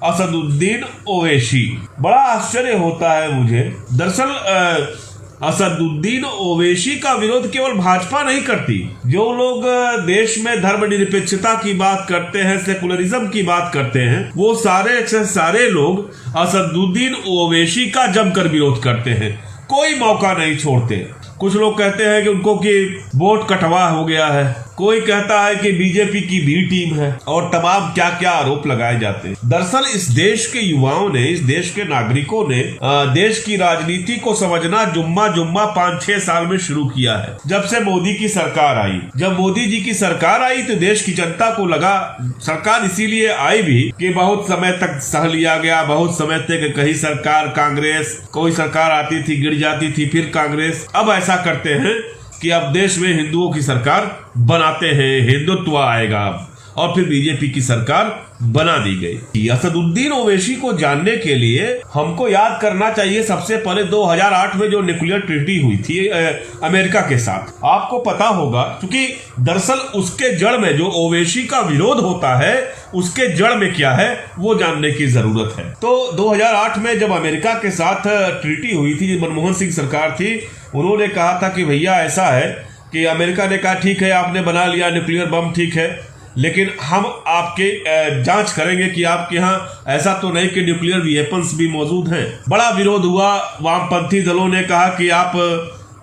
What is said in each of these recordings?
असदुद्दीन ओवैसी। बड़ा आश्चर्य होता है मुझे। दरअसल असदुद्दीन ओवैसी का विरोध केवल भाजपा नहीं करती। जो लोग देश में धर्मनिरपेक्षता की बात करते हैं, सेकुलरिज्म की बात करते हैं, वो सारे लोग असदुद्दीन ओवैसी का जमकर विरोध करते हैं, कोई मौका नहीं छोड़ते। कुछ लोग कहते हैं कि उनको कि वोट कटवा हो गया है, कोई कहता है कि बीजेपी की बी टीम है, और तमाम क्या क्या आरोप लगाए जाते हैं। दरअसल इस देश के युवाओं ने, इस देश के नागरिकों ने देश की राजनीति को समझना जुम्मा 5-6 साल में शुरू किया है, जब से मोदी की सरकार आई। जब मोदी जी की सरकार आई तो देश की जनता को लगा, सरकार इसीलिए आई भी कि बहुत समय तक सह लिया गया, बहुत समय तक कहीं सरकार कांग्रेस, कोई सरकार आती थी गिर जाती थी, फिर कांग्रेस। अब ऐसा करते हैं कि अब देश में हिंदुओं की सरकार बनाते हैं, हिंदुत्व आएगा, और फिर बीजेपी की सरकार बना दी गई। असदुद्दीन ओवैसी को जानने के लिए हमको याद करना चाहिए सबसे पहले 2008 में जो न्यूक्लियर ट्रीटी हुई थी अमेरिका के साथ। आपको पता होगा, क्योंकि दरअसल उसके जड़ में जो ओवैसी का विरोध होता है, उसके जड़ में क्या है वो जानने की जरूरत है। तो 2008 में जब अमेरिका के साथ ट्रीटी हुई थी, मनमोहन सिंह सरकार थी, उन्होंने कहा था कि भैया ऐसा है कि अमेरिका ने कहा ठीक है आपने बना लिया न्यूक्लियर बम, ठीक है, लेकिन हम आपके जांच करेंगे कि आपके यहाँ ऐसा तो नहीं कि न्यूक्लियर वेपन्स भी मौजूद हैं। बड़ा विरोध हुआ, वामपंथी दलों ने कहा कि आप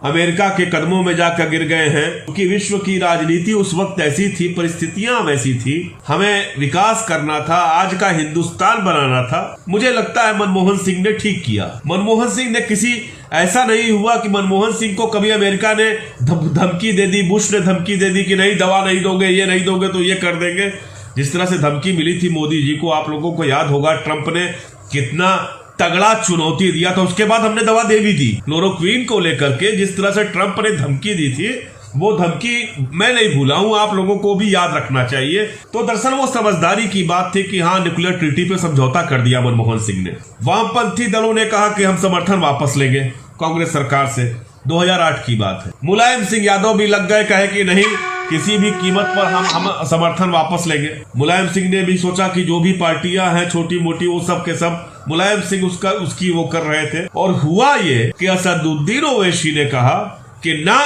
अमेरिका के कदमों में जाकर गिर गए हैं, क्योंकि विश्व की राजनीति उस वक्त ऐसी थी, परिस्थितियां वैसी थी, हमें विकास करना था, आज का हिंदुस्तान बनाना था। मुझे लगता है मनमोहन सिंह ने ठीक किया। मनमोहन सिंह ने ऐसा नहीं हुआ कि मनमोहन सिंह को कभी अमेरिका ने धमकी दे दी, बुश ने धमकी दे दी कि नहीं दवा नहीं दोगे, ये नहीं दोगे तो ये कर देंगे। जिस तरह से धमकी मिली थी मोदी जी को, आप लोगों को याद होगा, ट्रंप ने कितना तगड़ा चुनौती दिया था, उसके बाद हमने दवा दे भी दी। क्लोरोक्वीन को लेकर के जिस तरह से ट्रंप ने धमकी दी थी, वो धमकी मैं नहीं भूला हूं, आप लोगों को भी याद रखना चाहिए। तो दरअसल वो समझदारी की बात थी कि हाँ न्यूक्लियर ट्रीटी पे समझौता कर दिया मनमोहन सिंह ने। वामपंथी दलों ने कहा कि हम समर्थन वापस लेंगे कांग्रेस सरकार से, 2008 की बात है। मुलायम सिंह यादव भी लग गए, कहे कि नहीं किसी भी कीमत पर हम समर्थन वापस लेंगे। मुलायम सिंह ने भी सोचा कि जो भी पार्टियां हैं छोटी मोटी वो सब के सब मुलायम सिंह उसकी वो कर रहे थे। और हुआ ये कि असदुद्दीन ओवैसी ने कहा कि ना,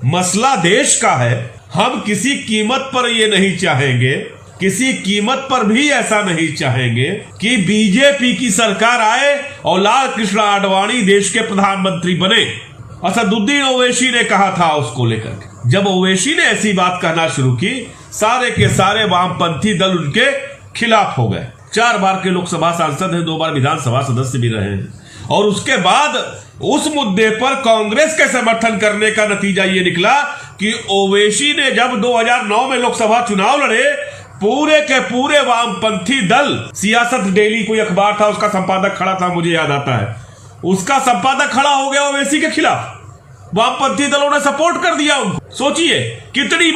मसला देश का है, हम किसी कीमत पर ये नहीं चाहेंगे, किसी कीमत पर भी ऐसा नहीं चाहेंगे कि बीजेपी की सरकार आए और लाल कृष्ण आडवाणी देश के प्रधानमंत्री बने। असदुद्दीन ओवैसी ने कहा था उसको लेकर के। जब ओवैसी ने ऐसी बात कहना शुरू की, सारे के सारे वामपंथी दल उनके खिलाफ हो गए। 4 बार के लोकसभा सांसद हैं, 2 बार विधानसभा सदस्य भी रहे हैं, और उसके बाद उस मुद्दे पर कांग्रेस के समर्थन करने का नतीजा ये निकला कि ओवैसी ने जब 2009 में लोकसभा चुनाव लड़े, पूरे के पूरे वामपंथी दल, सियासत डेली कोई अखबार था, उसका संपादक खड़ा था, मुझे याद आता है, उसका संपादक खड़ा हो गया ओवैसी के खिलाफ। वामपंथी दलों ने सपोर्ट कर दिया उनको। सोचिए कितनी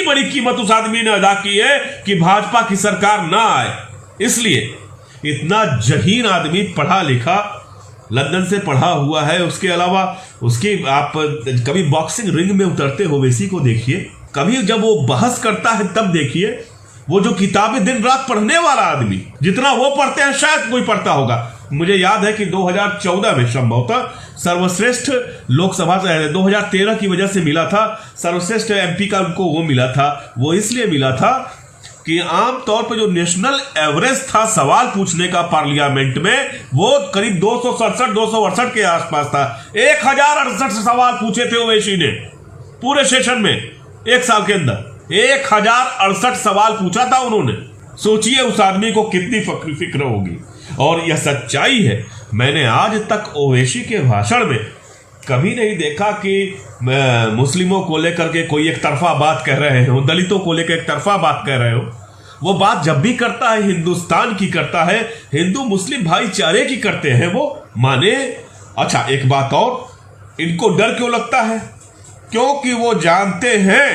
बड़ी कीमत उस आदमी ने अदा की है कि भाजपा की सरकार ना आए। इसलिए इतना जहीन आदमी, पढ़ा लिखा, लंदन से पढ़ा हुआ है, उसके अलावा उसकी आप कभी बॉक्सिंग रिंग में उतरते हो ओवैसी को देखिए, कभी जब वो बहस करता है तब देखिए, वो जो किताबें दिन रात पढ़ने वाला आदमी, जितना वो पढ़ते हैं शायद कोई पढ़ता होगा। मुझे याद है कि 2014 में संभवतः सर्वश्रेष्ठ लोकसभा 2013 की वजह से मिला था, सर्वश्रेष्ठ एमपी का उनको वो मिला था। वो इसलिए मिला था कि आमतौर पर जो नेशनल एवरेज था सवाल पूछने का पार्लियामेंट में, वो करीब 267-268 के आसपास था। 1068 सवाल पूछे थे ओवैसी ने पूरे सेशन में, 1 साल के अंदर 1068 सवाल पूछा था उन्होंने। सोचिए उस आदमी को कितनी फिक्र होगी। और यह सच्चाई है, मैंने आज तक ओवैसी के भाषण में कभी नहीं देखा कि मुस्लिमों को लेकर के कोई एक तरफा बात कह रहे हो, दलितों को लेकर एक तरफा बात कह रहे हो। वो बात जब भी करता है हिंदुस्तान की करता है, हिंदू मुस्लिम भाईचारे की करते हैं वो माने। अच्छा एक बात और, इनको डर क्यों लगता है? क्योंकि वो जानते हैं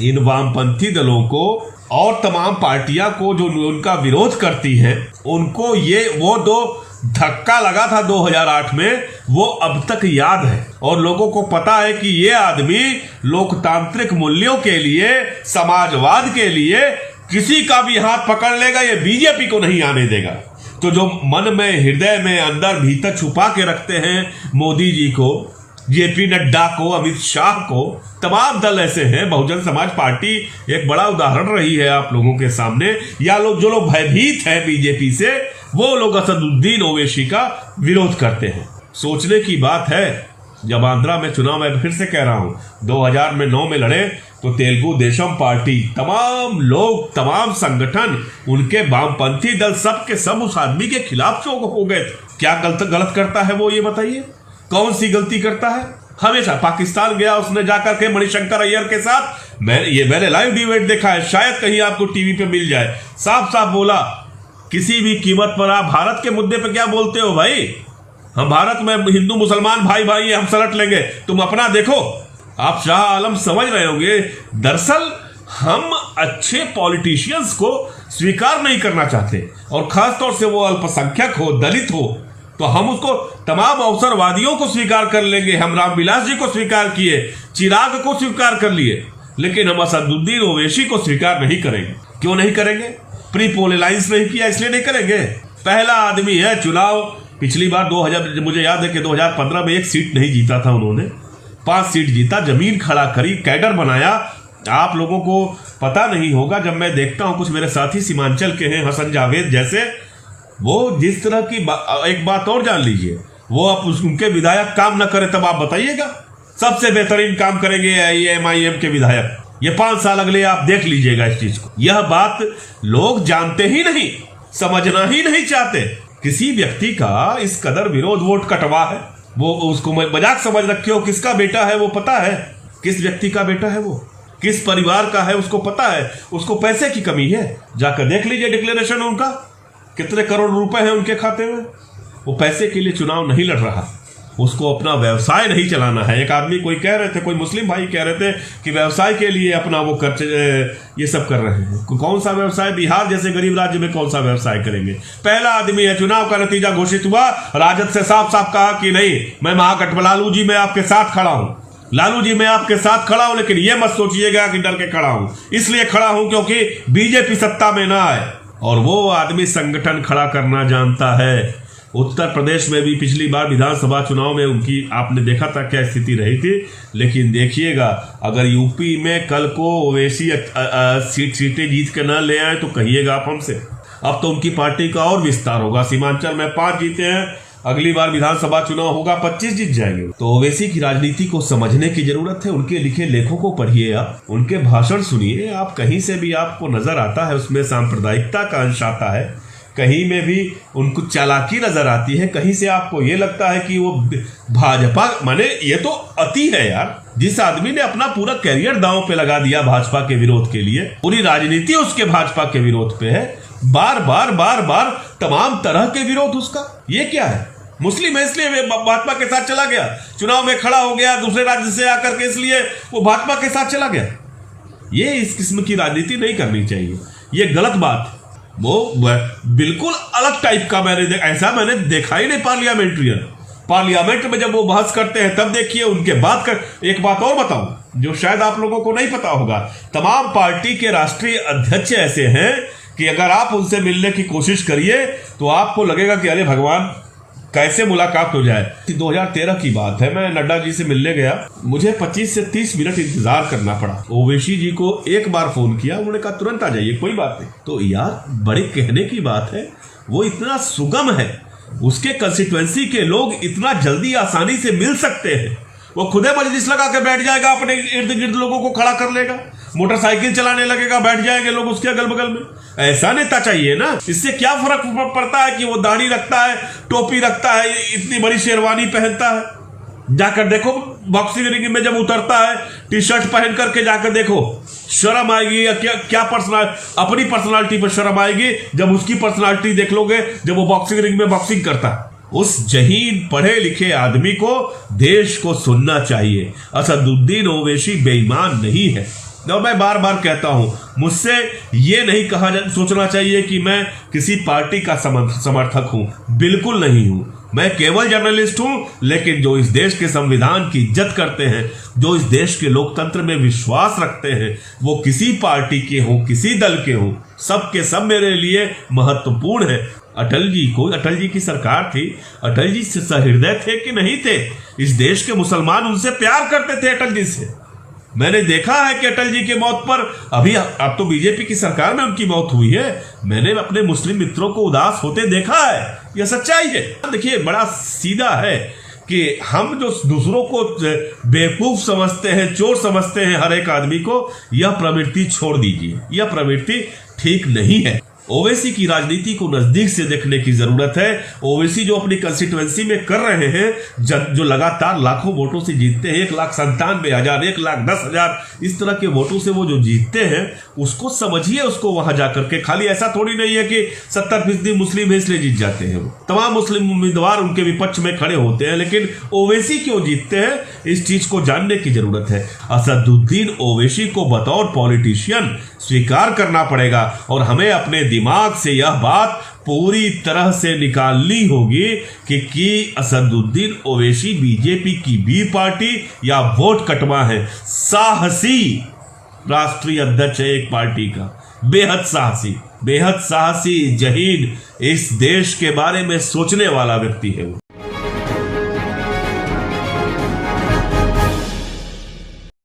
इन वामपंथी दलों को और तमाम पार्टियां को जो उनका विरोध करती हैं, उनको वो दो धक्का लगा था 2008 में, वो अब तक याद है। और लोगों को पता है कि ये आदमी लोकतांत्रिक मूल्यों के लिए, समाजवाद के लिए किसी का भी हाथ पकड़ लेगा, ये बीजेपी को नहीं आने देगा। तो जो मन में, हृदय में, अंदर भीतर छुपा के रखते हैं मोदी जी को, जेपी नड्डा को, अमित शाह को, तमाम दल ऐसे हैं। बहुजन समाज पार्टी एक बड़ा उदाहरण रही है आप लोगों के सामने। या लोग जो लोग भयभीत हैं बीजेपी से, वो लोग असदुद्दीन ओवैसी का विरोध करते हैं। सोचने की बात है, जब आंध्रा में चुनाव, मैं फिर से कह रहा हूं, 2009 में लड़े तो तेलुगु देशम पार्टी, तमाम लोग, तमाम संगठन, उनके वामपंथी दल, सब के सब उस आदमी के खिलाफ हो गए थे। क्या गलत करता है वो, ये बताइए, कौन सी गलती करता है? हमेशा पाकिस्तान गया उसने जाकर के मणिशंकर अय्यर के साथ, मैंने लाइव डिबेट देखा है, शायद कहीं आपको टीवी पे मिल जाए। साफ साफ बोला, किसी भी कीमत पर आप भारत के मुद्दे पे क्या बोलते हो भाई? हम भारत में हिंदू मुसलमान भाई भाई हम सलट लेंगे, तुम अपना देखो। आप शाह आलम समझ रहे होंगे, दरअसल हम अच्छे पॉलिटिशियंस को स्वीकार नहीं करना चाहते, और खासतौर से वो अल्पसंख्यक हो, दलित हो, तो हम उसको, तमाम अवसरवादियों को स्वीकार कर लेंगे। हम रामविलास जी को स्वीकार किए, चिराग को स्वीकार कर लिए, लेकिन हम असदुद्दीन ओवैसी को स्वीकार नहीं करेंगे। क्यों नहीं करेंगे? प्री पोल अलायंस नहीं किया, इसलिए नहीं करेंगे। पहला आदमी है, चुनाव पिछली बार 2000, मुझे याद है कि 2015 में 1 सीट नहीं जीता था उन्होंने, 5 सीट जीता, जमीन खड़ा करी, कैडर बनाया। आप लोगों को पता नहीं होगा, जब मैं देखता हूं कुछ मेरे साथी सीमांचल के हैं, हसन जावेद जैसे, वो जिस तरह की एक बात और जान लीजिए, वो आप उनके विधायक काम न करें तब आप बताइएगा, सबसे बेहतरीन काम करेंगे MIM के विधायक। ये 5 साल अगले आप देख लीजिएगा इस चीज को। यह बात लोग जानते ही नहीं, समझना ही नहीं चाहते। किसी व्यक्ति का इस कदर विरोध, वोट कटवा है, वो उसको मजाक समझ रखे हो। किसका बेटा है वो पता है, किस व्यक्ति का बेटा है वो, किस परिवार का है उसको पता है। उसको पैसे की कमी है, जाकर देख लीजिए डिक्लेरेशन उनका, कितने करोड़ रुपए हैं उनके खाते में। वो पैसे के लिए चुनाव नहीं लड़ रहा, उसको अपना व्यवसाय नहीं चलाना है। एक आदमी कोई कह रहे थे, कोई मुस्लिम भाई कह रहे थे कि व्यवसाय के लिए अपना वो ये सब कर रहे हैं। कौन सा व्यवसाय? बिहार जैसे गरीब राज्य में कौन सा व्यवसाय करेंगे? पहला आदमी है, चुनाव का नतीजा घोषित हुआ, राजद से साफ साफ कहा कि नहीं, मैं महागठबंधन, लालू जी मैं आपके साथ खड़ा हूं, लालू जी मैं आपके साथ खड़ा हूं, लेकिन ये मत सोचिएगा कि डर के खड़ा हूं, इसलिए खड़ा हूं क्योंकि बीजेपी सत्ता में ना आए। और वो आदमी संगठन खड़ा करना जानता है। उत्तर प्रदेश में भी पिछली बार विधानसभा चुनाव में उनकी आपने देखा था क्या स्थिति रही थी। लेकिन देखिएगा, अगर यूपी में कल को ओवैसी सीटें जीत के न ले आए तो कहिएगा आप हमसे। अब तो उनकी पार्टी का और विस्तार होगा। सीमांचल में 5 जीते हैं, अगली बार विधानसभा चुनाव होगा 25 जीत जाएंगे। तो ओवैसी की राजनीति को समझने की जरूरत है। उनके लिखे लेखों को पढ़िए, आप उनके भाषण सुनिए। आप कहीं से भी आपको नजर आता है उसमें सांप्रदायिकता का अंश आता है, कहीं में भी उनको चालाकी नजर आती है, कहीं से आपको ये लगता है कि वो भाजपा, माने ये तो अति है यार। जिस आदमी ने अपना पूरा करियर दांव पे लगा दिया भाजपा के विरोध के लिए, पूरी राजनीति उसके भाजपा के विरोध पे है, बार बार तमाम तरह के विरोध उसका। ये क्या है? मुस्लिम है इसलिए भाजपा के साथ चला गया, चुनाव में खड़ा हो गया दूसरे राज्य से आकर के, इसलिए वो भाजपा के साथ चला गया। ये इस किस्म की राजनीति नहीं करनी चाहिए, ये गलत बात। वो बिल्कुल अलग टाइप का ऐसा मैंने देखा ही नहीं। पार्लियामेंट में जब वो बहस करते हैं तब देखिए उनके बात कर। एक बात और बताऊं जो शायद आप लोगों को नहीं पता होगा, तमाम पार्टी के राष्ट्रीय अध्यक्ष ऐसे हैं कि अगर आप उनसे मिलने की कोशिश करिए तो आपको लगेगा कि अरे भगवान कैसे मुलाकात हो जाए। 2013 की बात है, मैं नड्डा जी से मिलने गया, मुझे 25 से 30 मिनट इंतजार करना पड़ा। ओवैसी जी को एक बार फोन किया, उन्होंने कहा तुरंत आ जाइए, कोई बात नहीं। तो यार बड़े कहने की बात है, वो इतना सुगम है, उसके कंस्टिट्यूएंसी के लोग इतना जल्दी आसानी से मिल सकते हैं। वो खुदे मजलिस लगा के बैठ जाएगा, अपने इर्द गिर्द लोगों को खड़ा कर लेगा, मोटरसाइकिल चलाने लगेगा, बैठ जाएंगे लोग उसके अगल बगल में। ऐसा नेता चाहिए ना। इससे क्या फर्क पड़ता है कि वो दाढ़ी रखता है, टोपी रखता है, इतनी बड़ी शेरवानी पहनता है। जाकर देखो बॉक्सिंग रिंग में जब उतरता है, टी शर्ट पहन करके जाकर देखो, शर्म आएगी या क्या अपनी पर्सनालिटी पर शर्म आएगी जब उसकी पर्सनालिटी देख लोगे, जब वो बॉक्सिंग रिंग में बॉक्सिंग करता है। उस जहीन पढ़े लिखे आदमी को देश को सुनना चाहिए। असदुद्दीन ओवैसी बेईमान नहीं है। तो मैं बार बार कहता हूं, मुझसे ये नहीं सोचना चाहिए कि मैं किसी पार्टी का समर्थक हूं, बिल्कुल नहीं हूं। मैं केवल जर्नलिस्ट हूं, लेकिन जो इस देश के संविधान की इज्जत करते हैं, जो इस देश के लोकतंत्र में विश्वास रखते हैं, वो किसी पार्टी के हो, किसी दल के हो, सब के सब मेरे लिए महत्वपूर्ण है। अटल जी की सरकार थी, अटल जी से सहृदय थे कि नहीं थे? इस देश के मुसलमान उनसे प्यार करते थे, अटल जी से। मैंने देखा है कि अटल जी की मौत पर, अभी अब तो बीजेपी की सरकार में उनकी मौत हुई है, मैंने अपने मुस्लिम मित्रों को उदास होते देखा है। यह सच्चाई है। देखिए, बड़ा सीधा है कि हम जो दूसरों को बेवकूफ समझते हैं, चोर समझते हैं, हर एक आदमी को, यह प्रवृत्ति छोड़ दीजिए। यह प्रवृत्ति ठीक नहीं है। ओवैसी की राजनीति को नजदीक से देखने की जरूरत है। ओवैसी जो अपनी कंस्टिट्यूएंसी में कर रहे हैं, जो लगातार लाखों वोटों से जीतते हैं, 1,97,000, 1,10,000, इस तरह के वोटों से वो जो जीतते हैं, उसको समझिए। उसको वहां जाकर के, खाली ऐसा थोड़ी नहीं है कि 70% मुस्लिम है इसलिए जीत जाते हैं। वो तमाम मुस्लिम उम्मीदवार उनके विपक्ष में खड़े होते हैं, लेकिन ओवैसी क्यों जीतते हैं, इस चीज को जानने की जरूरत है। असदुद्दीन ओवैसी को बतौर पॉलिटिशियन स्वीकार करना पड़ेगा और हमें अपने दिमाग से यह बात पूरी तरह से निकालनी होगी कि असदुद्दीन ओवैसी बीजेपी की बी पार्टी या वोट कटवा है। साहसी राष्ट्रीय अध्यक्ष है एक पार्टी का, बेहद साहसी, जहीन, इस देश के बारे में सोचने वाला व्यक्ति है वो।